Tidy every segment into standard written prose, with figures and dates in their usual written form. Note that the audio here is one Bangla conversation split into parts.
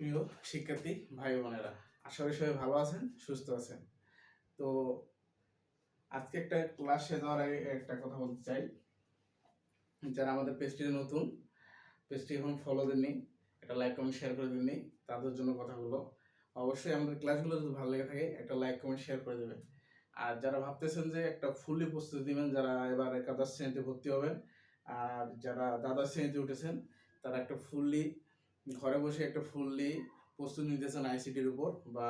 প্রিয় শিক্ষার্থী ভাই বোনেরা, আশা করি সবাই ভালো আছেন, সুস্থ আছেন। তো আজকে একটা ক্লাসে যাওয়ার আগে একটা কথা বলতে চাই। যারা আমাদের পেজটি নতুন, পেজটি এখন ফলো দেননি, একটা লাইক কমেন্ট শেয়ার করে দেননি, তাদের জন্য কথাগুলো। অবশ্যই আমাদের ক্লাসগুলো যদি ভালো লেগে থাকে একটা লাইক কমেন্ট শেয়ার করে দেবেন। আর যারা ভাবতেছেন যে একটা ফুললি প্রস্তুতি দিবেন, যারা এবার একাদশ শ্রেণীতে ভর্তি হবেন, আর যারা দ্বাদশ শ্রেণীতে উঠেছেন, তারা একটা ফুললি ঘরে বসে একটা ফুললি প্রস্তুতি নিতেছেন আইসিটির উপর, বা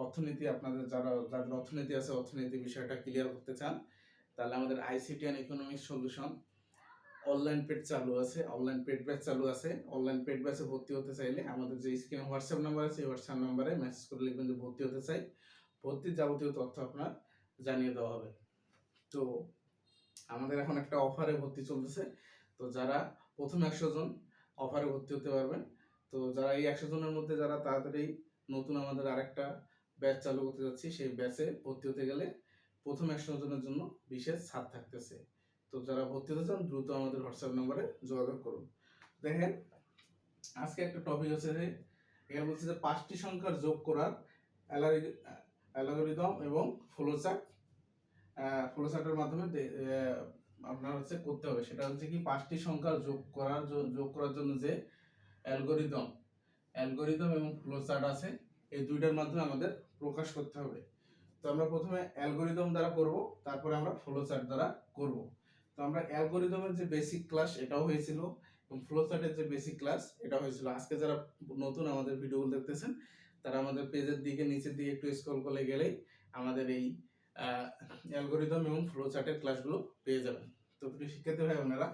অর্থনীতি, আপনাদের যাদের অর্থনীতি আছে, অর্থনীতি বিষয়টা ক্লিয়ার করতে চান, তাহলে আমাদের ICT and economics solution online paid চালু আছে, অনলাইন পেড ব্যাচ চালু আছে। অনলাইন পেড ব্যাচে ভর্তি হতে চাইলে আমাদের যে স্ক্রিনে হোয়াটসঅ্যাপ নাম্বার আছে, এই হোয়াটসঅ্যাপ নাম্বারে মেসেজ করে লিখবেন যে ভর্তি হতে চাই। ভর্তির যাবতীয় তথ্য আপনার জানিয়ে দেওয়া হবে। তো আমাদের এখন একটা অফারে ভর্তি চলতেছে। তো যারা প্রথম 100 জন অফারে ভর্তি হতে পারবেন। তো যারা এই 100 জনের মধ্যে যারা তাড়াতাড়ি নতুন আমাদের আরেকটা ব্যাচ চালু করতে যাচ্ছি, সেই ব্যাচে ভর্তি হতে গেলে প্রথম 100 জনের জন্য বিশেষ ছাড় থাকতেছে। তো যারা ভর্তি হতে চান দ্রুত আমাদের হোয়াটসঅ্যাপ নম্বরে যোগাযোগ করুন। দেখেন, আজকে একটা টপিক হচ্ছে যে এখানে বলছে যে 5টি সংখ্যার যোগ করার অ্যালগরিদম এবং ফ্লোচার্টের মাধ্যমে আপনার হচ্ছে করতে হবে। সেটা হচ্ছে কি 5টি সংখ্যা যোগ করার জন্য যে অ্যালগরিদম এবং ফ্লোচার্ট আছে, এই দুইটার মাধ্যমে আমাদের প্রকাশ করতে হবে। তো আমরা প্রথমে অ্যালগরিদম দ্বারা করব, তারপরে আমরা ফ্লোচার্ট দ্বারা করব। তো আমরা অ্যালগরিদমের যে বেসিক ক্লাস এটাও হয়েছিল, এবং ফ্লোচার্টের যে বেসিক ক্লাস এটা হয়েছিল। আজকে যারা নতুন আমাদের ভিডিওগুলো দেখতেছেন, তারা আমাদের পেজের দিকে নিচের দিকে একটু স্ক্রল করে গেলেই আমাদের এই অ্যালগরিদম এবং ফ্লোচার্টের ক্লাসগুলো পেয়ে যাবেন। তো প্রিয় শিক্ষার্থী ভাই বোনেরা,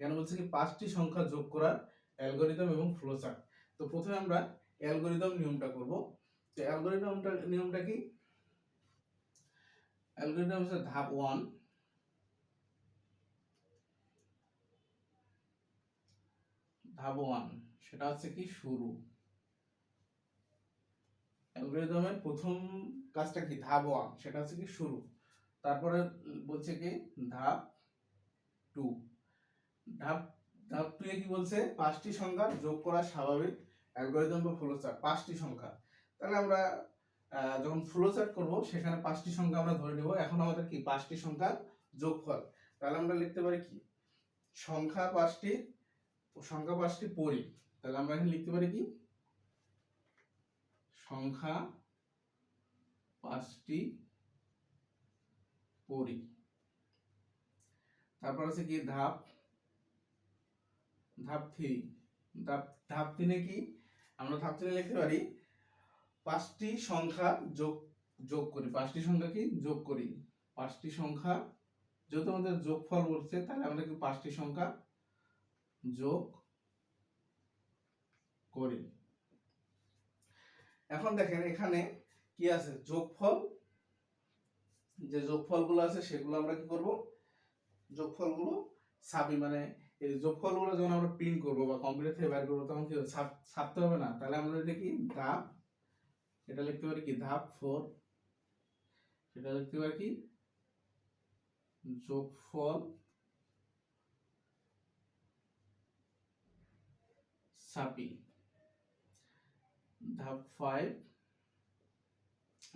এখানে বলছে কি 5টি সংখ্যা যোগ করার অ্যালগরিদম এবং ফ্লোচার্ট। তো প্রথমে আমরা অ্যালগরিদম নিয়মটা করব। তো নিয়মটা কি? অ্যালগরিদম হচ্ছে ধাপ 1, সেটা হচ্ছে কি শুরু। অ্যালগরিদমের প্রথম কাজটা কি? ধাপ 1, সেটা হচ্ছে কি শুরু। তারপরে বলছে কি ধাপ 2। ধাপ 2 এ কি বলছে? 5টি সংখ্যা যোগ করা স্বাভাবিক অ্যালগরিদম বা ফ্লোচার্ট। 5টি সংখ্যা, তাহলে আমরা যখন ফ্লোচার্ট করব সেখানে 5টি সংখ্যা আমরা ধরে নেব। এখন আমাদের কি 5টি সংখ্যার যোগফল। তাহলে আমরা লিখতে পারি কি সংখ্যা 5টি পড়ি। তাহলে আমরা এখানে লিখতে পারি কি সংখ্যা 5টি পড়ি। তারপর আছে কি ধাপ 3। ধাপ 3 এ কি আমরা ধাপ 3 এ লিখতে পারি 5টি সংখ্যা যোগ করি। 5টি সংখ্যা কি যোগ করি। 5টি সংখ্যা যেহেতু আমাদের যোগফল বলছে, তাহলে আমরা কি 5টি সংখ্যা যোগ করি। এখন দেখেন এখানে কি আছে? যোগফল। যে যোগফলগুলো আছে সেগুলো আমরা কি করব? যোগফলগুলো মানে এই যোগফলগুলো যখন আমরা প্রিন্ট করব বা কম্পিউটার থেকে বের করব, তখন কি ছাপতে হবে না? তাহলে আমরা এটা কি এটা লিখতে পারি কি ধাপ 4। সেটা লিখতে পারি কি যোগফল ছাপি। ধাপ 5,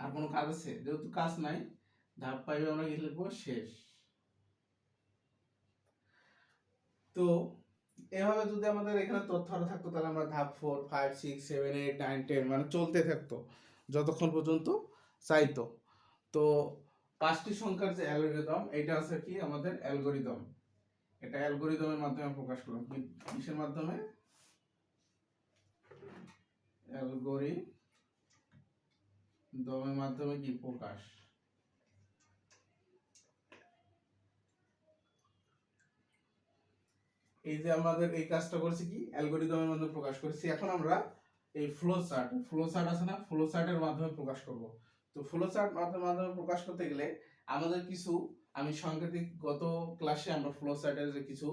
আর কোনো কাজ আছে? যেহেতু কাজ নাই, ধাপ 5 আমরা কি লিখবো? শেষ। তো এভাবে যদি আমাদের এখানে তথ্য আরো থাকতো, তাহলে আমরা ধাপ 4, 5, 6, 7, 8, 9, 10 মানে চলতে থাকতো যতক্ষণ পর্যন্ত চাইতো। তো 5টি সংখ্যার যে অ্যালগরিদম, এটা আছে কি আমাদের অ্যালগরিদম। এটা অ্যালগরিদমের মাধ্যমে প্রকাশ করলাম। কিসের মাধ্যমে? অ্যালগরিদমের মাধ্যমে কি প্রকাশ। এই যে আমাদের এই কাজটা করছি কি অ্যালগরিদমের মাধ্যমে প্রকাশ করেছি। এখন আমরা এই ফ্লোচার্ট আছে না, ফ্লোচার্টের মাধ্যমে প্রকাশ করব। তো ফ্লোচার্ট মাধ্যমে প্রকাশ করতে গেলে আমাদের কিছু আমি সাংকেতিক, গত ক্লাসে আমরা ফ্লোচার্টের যে কিছু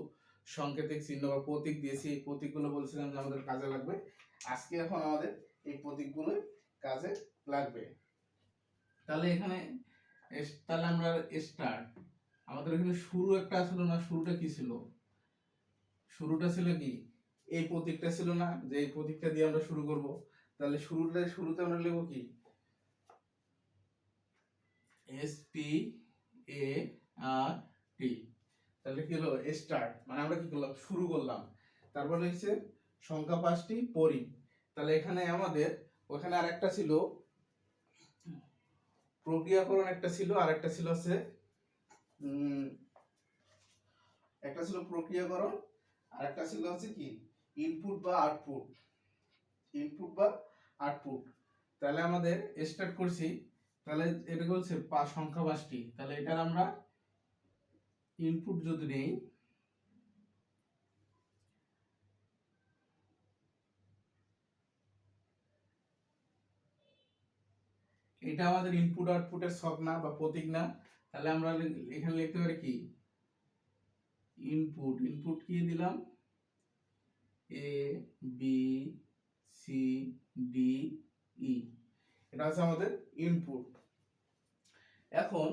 সাংকেতিক চিহ্ন বা প্রতীক দিয়েছি, এই প্রতীকগুলো বলছিলাম যে আমাদের কাজে লাগবে। আজকে এখন আমাদের এই প্রতীকগুলো কাজে লাগবে। তাহলে এখানে আমরা স্টার্ট, আমাদের এখানে শুরু একটা ছিল না? শুরুটা কি ছিল? শুরুটা ছিল কি এই প্রতীকটা ছিল না, যে এই প্রতীকটা দিয়ে আমরা শুরু করব। তাহলে শুরুতে আমরা লিখবো কি START, তাহলে কি হলো স্টার্ট, মানে আমরা কি করলাম শুরু করলাম। তারপর হচ্ছে সংখ্যা 5টি পড়ি। তাহলে এখানে আমাদের ওখানে আরেকটা ছিল প্রক্রিয়াকরণ, একটা ছিল আর একটা ছিল হচ্ছে একটা ছিল প্রক্রিয়াকরণ আর একটা ছিল হচ্ছে কি ইনপুট বা আউটপুট, ইনপুট বা আউটপুট। তাহলে আমাদের স্টার্ট করছি, তাহলে এটা বলছে সংখ্যা 5টি, তাহলে এটার আমরা ইনপুট যদি নেই, এটা আমাদের ইনপুট আউটপুটের ছক না বা প্রতীক না, তাহলে আমরা এখানে লিখতে পারি কি ইনপুট, ইনপুট কি দিলাম ABCDE, এটা হচ্ছে আমাদের ইনপুট। এখন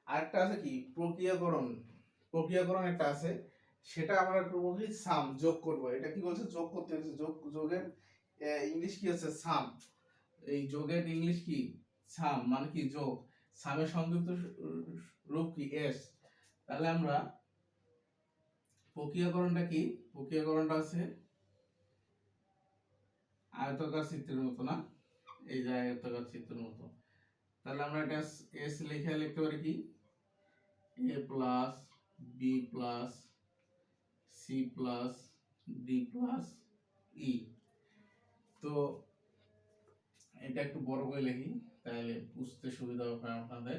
আরেকটা আছে কি প্রক্রিয়াকরণ, প্রক্রিয়াকরণ একটা আছে, সেটা আমরা করবো কি সাম, যোগ করব। এটা কি বলছে যোগ করতে হচ্ছে, যোগের ইংলিশ কি হচ্ছে সাম, এই যোগের ইংলিশ কি সাম, মানে কি যোগ, সামের সংযুক্ত রূপ কি এস। তাহলে আমরা প্রক্রিয়াকরণটা কি, প্রক্রিয়াকরণটা আছে আয়তাকার চিত্রের মতো না, এই যে আয়তাকার চিত্রের মতো। তাহলে আমরা এটা এস লিখে লিখতে পারি কি A plus B plus C plus D plus E. তো এটা একটু বড় করে লিখি তাহলে বুঝতে সুবিধা হবে আপনাদের।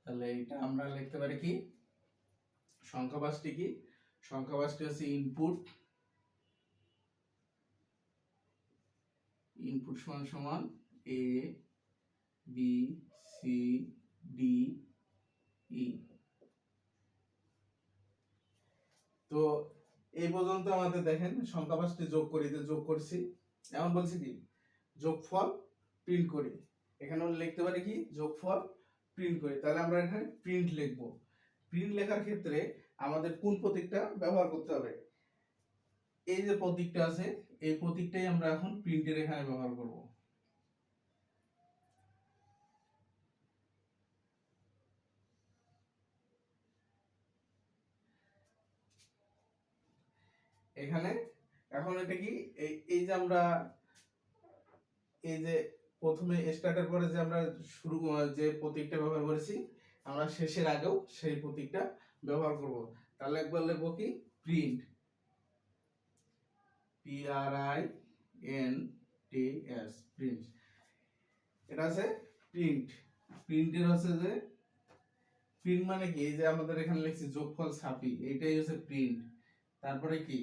তাহলে এটা আমরা লিখতে পারি কি সংখ্যা 5টি কি, সংখ্যা 5টি হচ্ছে ইনপুট, ইনপুট সমান সমান A B C D E। তো এই পর্যন্ত আমাদের দেখেন সংখ্যা 5টি যোগ করি, যোগ করছি, এখন বলছি কি যোগফল প্রিন্ট করি। এখানে লিখতে পারি কি যোগফল প্রিন্ট করি। তাহলে আমরা এখানে প্রিন্ট লিখব। প্রিন্ট লেখার ক্ষেত্রে আমাদের কোন প্রতীকটা ব্যবহার করতে হবে, এই যে প্রতীকটা আছে এই প্রতীকটাই আমরা এখন প্রিন্টের এখানে ব্যবহার করব। এখানে এখন এটা কি এই যে আমরা এই যে প্রথমে স্টার্টের পরে যে আমরা শুরু যে প্রতীকটা ব্যবহার করেছি, আমরা শেষের আগেও সেই প্রতীকটা ব্যবহার করব। তাহলে একবার লিখব কি প্রিন্ট, PRINTS, প্রিন্ট। এটা আছে প্রিন্ট, প্রিন্টের হচ্ছে যে প্রিন্ট মানে কি এই যে আমাদের এখানে লিখছি যোগফল ছাপি, এইটাই হচ্ছে প্রিন্ট। তারপরে কি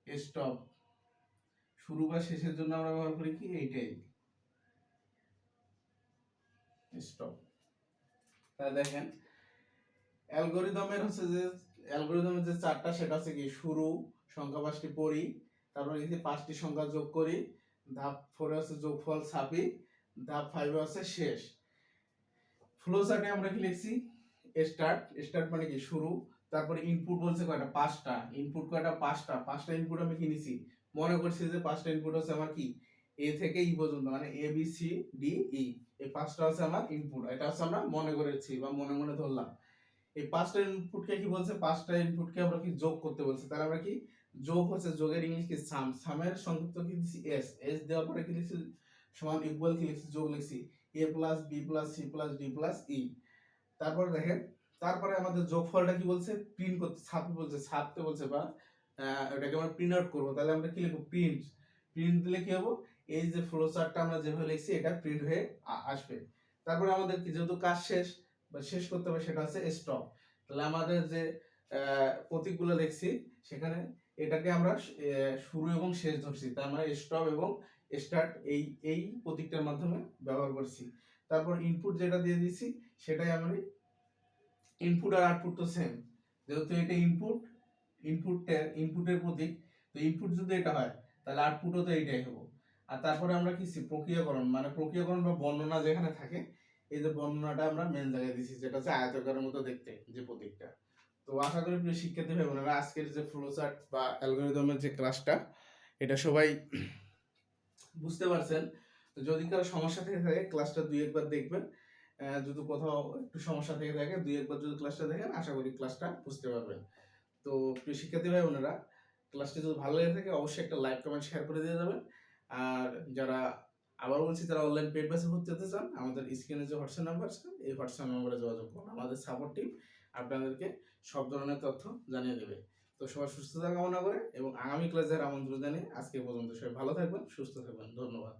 স্টপ, শুরু বা শেষের জন্য আমরা ব্যবহার করি কি এইটাই স্টপ। তাহলে দেখেন অ্যালগরিদমের হচ্ছে যে অ্যালগরিদমের যে চারটা সেটা হচ্ছে কি শুরু, সংখ্যা 5টি পড়ি, তারপরে এই যে 5টি সংখ্যা যোগ করি, ধাপ 4 হচ্ছে যোগফল ছাপি, ধাপ 5 হচ্ছে শেষ। ফ্লো চার্টে আমরা কি লিখছি স্টার্ট, স্টার্ট মানে কি শুরু, তারপরে ইনপুট বলছে কয়টা 5টা, ইনপুট কয়টা 5টা ইনপুট আমি কি নিছি, মনে করছি যে 5টা ইনপুট হচ্ছে আমার কি এ থেকে ই পর্যন্ত, মানে A B C D E, এই 5টা হচ্ছে আমার ইনপুট, এটা হচ্ছে আমরা মনে করেছি বা মনে মনে ধরলাম। এই 5টা ইনপুটকে কি বলছে, 5টা ইনপুটকে আমরা কি যোগ করতে বলছে, তাহলে আমরা কি যোগ হচ্ছে যোগের ইংলিশ কি সাম, সামের সংক্ষিপ্ত কি দিছি এস, এস দেওয়ার পরে কি লিখছি সমান ইকুয়াল কি লিখছি যোগ লিখছি a plus B plus C plus D plus E. তারপরে দেখেন তারপরে আমাদের যোগফলটা কি বলছে প্রিন্ট করতে, ছাপতে বলছে, ছাপতে বলছে বা এটাকে আমরা প্রিন্ট আউট করবো। তাহলে আমরা কি লিখবো প্রিন্ট, প্রিন্ট দিলে কি হবো এই যে ফ্লো চার্টটা আমরা যেভাবে লিখছি এটা প্রিন্ট হয়ে আসবে। তারপরে আমাদের কি যেহেতু কাজ শেষ বা শেষ করতে হবে সেটা হচ্ছে স্টপ। তাহলে আমাদের যে প্রতীকগুলো দেখছি সেখানে এটাকে আমরা শুরু এবং শেষ ধরছি, তার মানে স্টপ এবং স্টার্ট এই এই প্রতীকটার মাধ্যমে ব্যবহার করছি। তারপর ইনপুট যেটা দিয়ে দিছি সেটাই আমরা, ইনপুট আর আউটপুট তো সেম, যেহেতু এটা ইনপুট, ইনপুটের প্রতীক, তো ইনপুট যদি এটা হয় তাহলে আউটপুটও তো এইটাই হবে। আর তারপরে আমরা কি প্রক্রিয়াকরণ, মানে প্রক্রিয়াকরণ বা বর্ণনা যেখানে থাকে এই যে বর্ণনাটা আমরা মেন জায়গায় দিছি, যেটা হচ্ছে আয়তাকারের মতো দেখতে যে প্রতীকটা। তো আশা করি প্রিয় শিক্ষার্থী ভাই বোনেরা আজকের যে ফ্লো চার্ট বা অ্যালগরিদমের যে ক্লাসটা এটা সবাই বুঝতে পারছেন। তো যদি কারো সমস্যা থেকে থাকে ক্লাসটা দুই একবার দেখবেন, যদি কোথাও একটু সমস্যা থেকে থাকে দুই একবার যদি ক্লাসটা দেখেন আশা করি ক্লাসটা বুঝতে পারবেন। তো প্রিয় শিক্ষার্থী ভাই বোনেরা ক্লাসটি যদি ভালো লেগে থাকে অবশ্যই একটা লাইক কমেন্ট শেয়ার করে দিয়ে যাবেন। আর যারা আবার বলছি যারা অনলাইন পেড ব্যাচে ভর্তি হতে চান আমাদের স্ক্রিনে যে হোয়াটসঅ্যাপ নাম্বার আছে এই হোয়াটসঅ্যাপ নম্বরে যোগাযোগ করুন, আমাদের সাপোর্ট টিম আপনাদেরকে সব ধরনের তথ্য জানিয়ে দেবে। তো সবার সুস্থতা কামনা করে এবং আগামী ক্লাসের আমন্ত্রণ জানিয়ে আজকে পর্যন্ত সবাই ভালো থাকবেন, সুস্থ থাকবেন, ধন্যবাদ।